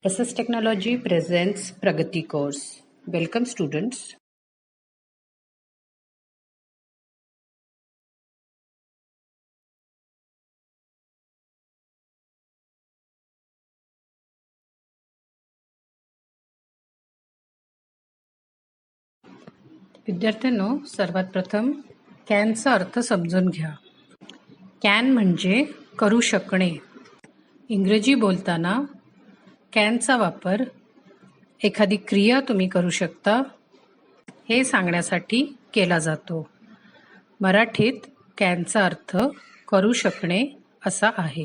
SS Technology presents Pragati course. Welcome students. विद्यार्थ्यांनो, सर्वात प्रथम कॅनचा अर्थ समजून घ्या. कॅन म्हणजे करू शकणे. इंग्रजी बोलताना कॅनचा वापर एखादी क्रिया तुम्ही करू शकता हे सांगण्यासाठी केला जातो. मराठीत कॅनचा अर्थ करू शकणे असा आहे.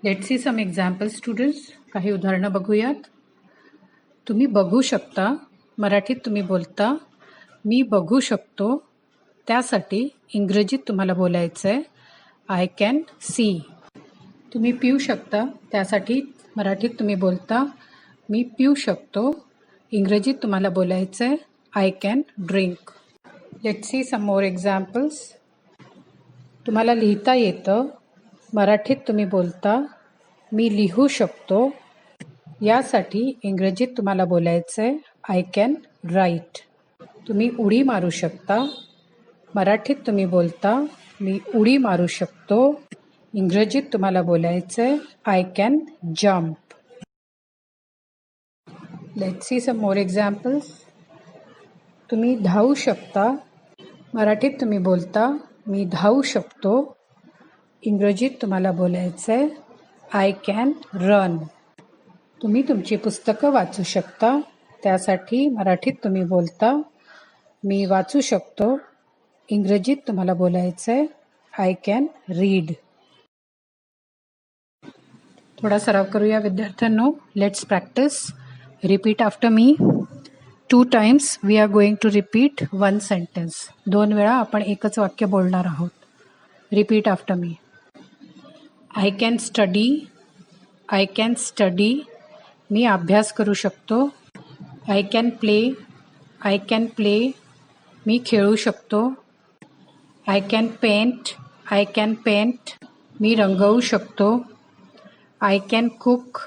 Let's see some example students. काही उदाहरणं बघूयात. तुम्ही बघू शकता, मराठीत तुम्ही बोलता मी बघू शकतो, त्यासाठी इंग्रजीत तुम्हाला बोलायचं आहे आय कॅन सी. तुम्ही पिऊ शकता, त्यासाठी मराठीत तुम्ही बोलता मी पिऊ शकतो, इंग्रजीत तुम्हाला बोलायचं आहे I can drink. Let's see some more examples. तुम्हाला लिहिता येतं, मराठीत तुम्ही बोलता मी लिहू शकतो, यासाठी इंग्रजीत तुम्हाला बोलायचं आहे आय कॅन राईट. तुम्ही उडी मारू शकता, मराठीत तुम्ही बोलता मी उडी मारू शकतो, इंग्रजीत तुम्हाला बोलायचं आहे I can jump. Let's see some more examples. तुम्ही धावू शकता, मराठीत तुम्ही बोलता मी धावू शकतो, इंग्रजीत तुम्हाला बोलायचं आहे आय कॅन रन. तुम्ही तुमची पुस्तकं वाचू शकता, त्यासाठी मराठीत तुम्ही बोलता मी वाचू शकतो, इंग्रजीत तुम्हाला बोलायचं आहे आय कॅन रीड. थोडा सराव करूया विद्यार्थ्यांनो. Let's practice. Repeat after me. 2 times we are going to repeat 1 sentence. 2 वेळा आपण एकच वाक्य बोलणार आहोत. Repeat after me. I can study. I can study. मी अभ्यास करू शकतो. I can play. I can play. मी खेळू शकतो. I can paint. I can paint. मी रंगवू शकतो. I can cook.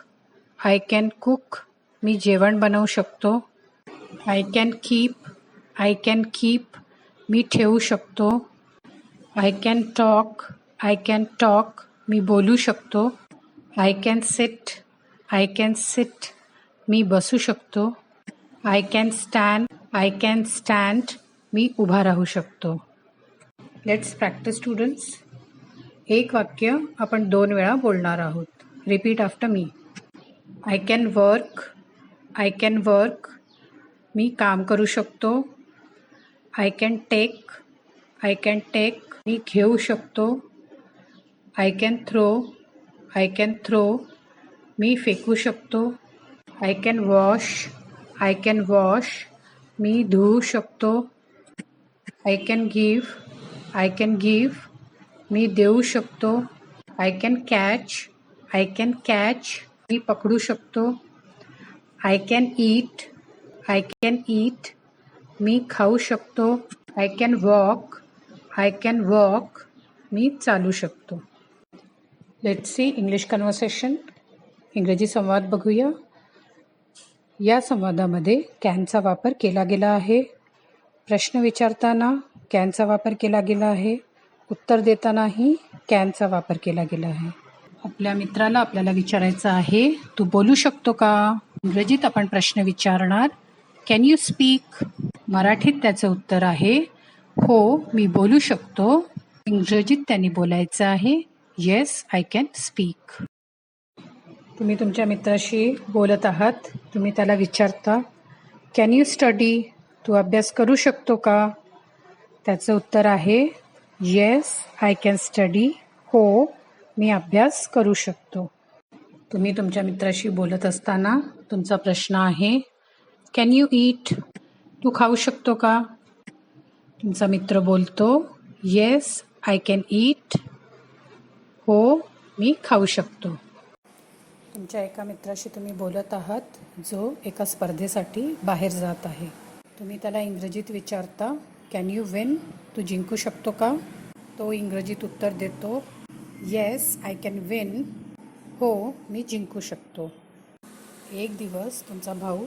I can cook. मी जेवण बनवू शकतो. I can keep. I can keep. मी ठेवू शकतो. I can talk. I can talk. मी बोलू शकतो. I can sit. I can sit. मी बसू शकतो. I can stand. I can stand. मी उभा राहू शकतो. Let's practice students. एक वाक्य आपण 2 वेळा बोलणार आहोत. Repeat after me. I can work. I can work. मी काम करू शकतो. I can take. I can take. मी घेऊ शकतो. I can throw. I can throw. मी फेकू शकतो. I can wash. I can wash. मी धुवू शकतो. I can give. I can give. मी देऊ शकतो. I can catch. I can catch. मी पकडू शकतो. I can eat. I can eat. मी खाऊ शकतो. I can walk. I can walk. मी चालू शकतो. Let's see English conversation. इंग्रजी संवाद बघूया. या संवादामध्ये कॅनचा वापर केला गेला आहे. प्रश्न विचारताना कॅनचा वापर केला गेला आहे. उत्तर देतानाही कॅनचा वापर केला गेला आहे. आपल्या मित्राला आपल्याला विचारायचं आहे, तू बोलू शकतो का? इंग्रजीत आपण प्रश्न विचारणार, कॅन यू स्पीक? मराठीत त्याचं उत्तर आहे, हो मी बोलू शकतो. इंग्रजीत त्यांनी बोलायचं आहे, येस आय कॅन स्पीक. तुम्ही तुमच्या मित्राशी बोलत आहात, तुम्ही त्याला विचारता, कॅन यू स्टडी? तू अभ्यास करू शकतो का? त्याचं उत्तर आहे, येस आय कॅन स्टडी. हो मी अभ्यास करू शकतो. तुम्ही तुमच्या मित्राशी बोलत असताना तुमचा प्रश्न आहे, कॅन यू ईट? तू खाऊ शकतो का? तुमचा मित्र बोलतो, येस आय कॅन ईट. हो मी खाऊ शकतो. तुमच्या एका मित्राशी तुम्ही बोलत आहात जो एका स्पर्धेसाठी बाहेर जात आहे. तुम्ही त्याला इंग्रजीत विचारता, कॅन यू विन? तू जिंकू शकतो का? तो इंग्रजीत उत्तर देतो, येस आय कॅन विन. हो मी जिंकू शकतो. एक दिवस तुमचा भाऊ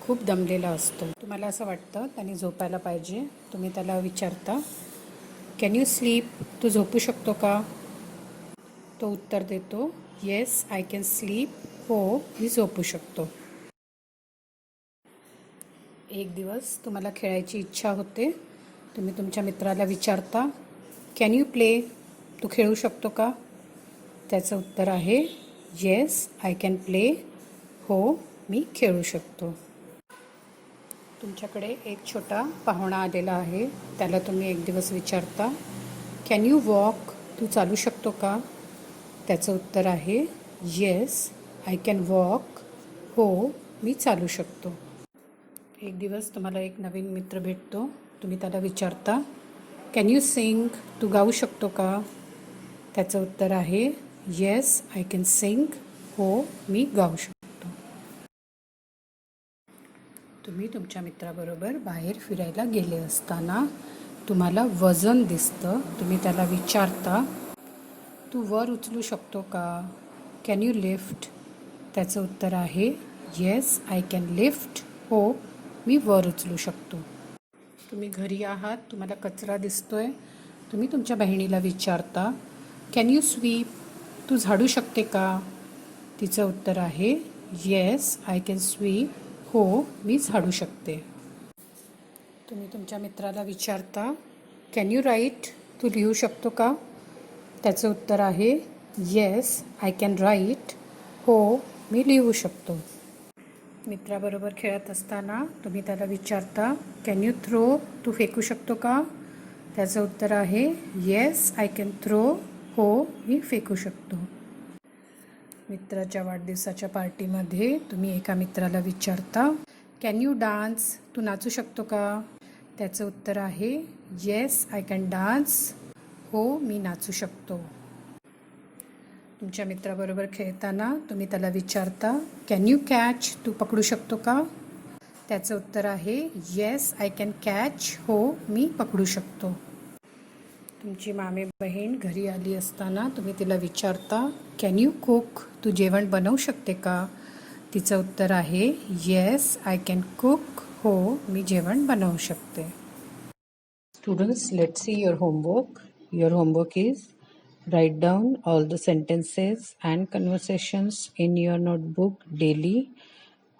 खूप दमलेला असतो. तुम्हाला असं वाटतं त्याने झोपायला पाहिजे. तुम्ही त्याला विचारता, कॅन यू स्लीप? तू झोपू शकतो का? तो उत्तर देतो, येस आय कॅन स्लीप. हो, मी झोपू शकतो. एक दिवस तुम्हाला खेळायची इच्छा होते. तुम्ही तुमच्या मित्राला विचारता, कॅन यू प्ले? तू खेळू शकतो का? त्याचं उत्तर आहे, येस आय कॅन प्ले. हो, मी खेळू शकतो. तुमच्याकडे एक छोटा पाहुणा आलेला आहे. त्याला तुम्ही एक दिवस विचारता, कॅन यू वॉक? तू चालू शकतो का? त्याचं उत्तर आहे, येस आय कॅन वॉक. हो, मी चालू शकतो. एक दिवस तुम्हाला एक नवीन मित्र भेटतो. तुम्ही त्याला विचारता, कॅन यू सिंग? तू गाऊ शकतो का? त्याचं उत्तर आहे, येस आय कॅन सिंग. हो, मी गाऊ शकतो. तुम्ही तुमच्या मित्राबरोबर बाहेर फिरायला गेले असताना तुम्हाला वजन दिसतं. तुम्ही त्याला विचारता, तू वर उचलू शकतो का? Can you lift? त्याचं उत्तर आहे, येस आय कॅन लिफ्ट. हो, मी वर उचलू शकतो. तुम्ही घरी आहात, तुम्हाला कचरा दिसतोय. तुम्ही तुमच्या बहिणीला विचारता, कॅन यू स्वीप? तू झाडू शकते का? तिचं उत्तर आहे, येस आय कॅन स्वीप. हो, मी झाडू शकते. तुम्ही तुमच्या मित्राला विचारता, कॅन यू राईट? तू लिहू शकतो का? त्याचं उत्तर आहे, येस आय कॅन राईट. हो, मी लिहू शकतो. मित्राबरोबर खेळत असताना तुम्ही त्याला विचारता, कॅन यू थ्रो? तू फेकू शकतो का? त्याचं उत्तर आहे, येस आय कॅन थ्रो. हो, मी फेकू शकतो. मित्राच्या वाढदिवसाच्या पार्टीमध्ये तुम्ही एका मित्राला विचारता, कॅन यू डान्स? तू नाचू शकतो का? त्याचं उत्तर आहे, येस आय कॅन डान्स. हो, मी नाचू शकतो. तुमच्या मित्राबरोबर खेळताना तुम्ही त्याला विचारता, कॅन यू कॅच? तू पकडू शकतो का? त्याचं उत्तर आहे, येस आय कॅन कॅच. हो, मी पकडू शकतो. तुमची मामे बहीण घरी आली असताना तुम्ही तिला विचारता, कॅन यू कुक? तू जेवण बनवू शकते का? तिचं उत्तर आहे, येस आय कॅन कुक. हो, मी जेवण बनवू शकते. Students, let's see your homework. Your homework is write down all the sentences and conversations in your notebook daily.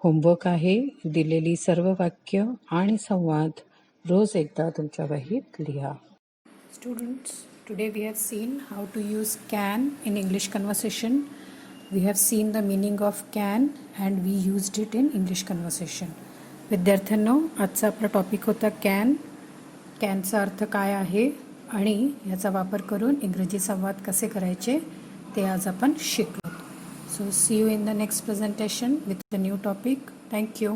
Homework आहे, दिलेली सर्व वाक्य आणि संवाद रोज एकदा तुमच्या वहीत लिहा. Students, today we have seen how to use can in English conversation. We have seen the meaning of can and we used it in English conversation. विद्यार्थ्यांनो, आजचा आपला टॉपिक होता कॅन. कॅनचा अर्थ काय आहे आणि याचा वापर करून इंग्रजी संवाद कसे करायचे ते आज आपण शिकलो. So see you in the next presentation with the new topic. Thank you.